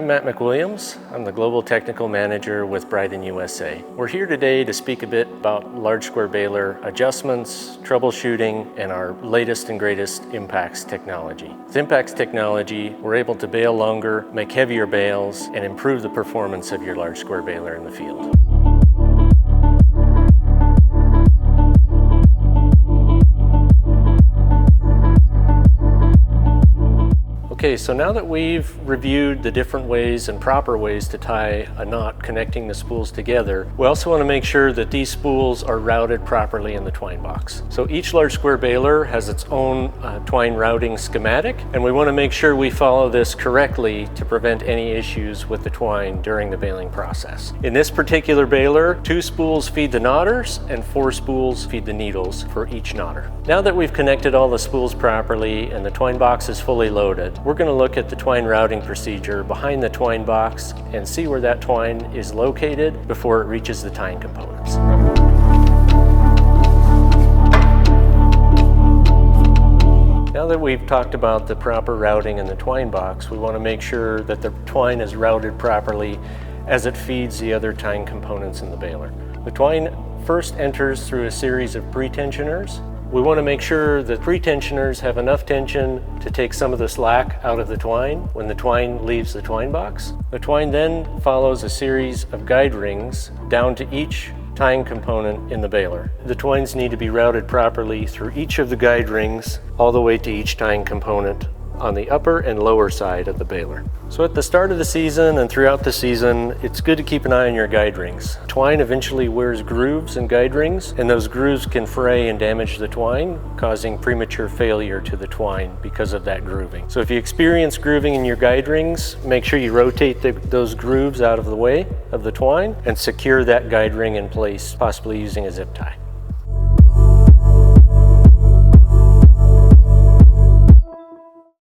I'm Matt McWilliams. I'm the Global Technical Manager with Bridon USA. We're here today to speak a bit about large square baler adjustments, troubleshooting, and our latest and greatest Impax technology. With Impax technology, we're able to bale longer, make heavier bales, and improve the performance of your large square baler in the field. Okay, so now that we've reviewed the different ways and proper ways to tie a knot connecting the spools together, we also want to make sure that these spools are routed properly in the twine box. So each large square baler has its own twine routing schematic, and we want to make sure we follow this correctly to prevent any issues with the twine during the baling process. In this particular baler, 2 spools feed the knotters and 4 spools feed the needles for each knotter. Now that we've connected all the spools properly and the twine box is fully loaded, we're going to look at the twine routing procedure behind the twine box and see where that twine is located before it reaches the tying components. Now that we've talked about the proper routing in the twine box, we want to make sure that the twine is routed properly as it feeds the other tying components in the baler. The twine first enters through a series of pre-tensioners. We want to make sure that pre-tensioners have enough tension to take some of the slack out of the twine when the twine leaves the twine box. The twine then follows a series of guide rings down to each tying component in the baler. The twines need to be routed properly through each of the guide rings all the way to each tying component on the upper and lower side of the baler. So at the start of the season and throughout the season, it's good to keep an eye on your guide rings. Twine eventually wears grooves in guide rings, and those grooves can fray and damage the twine, causing premature failure to the twine because of that grooving. So if you experience grooving in your guide rings, make sure you rotate those grooves out of the way of the twine and secure that guide ring in place, possibly using a zip tie.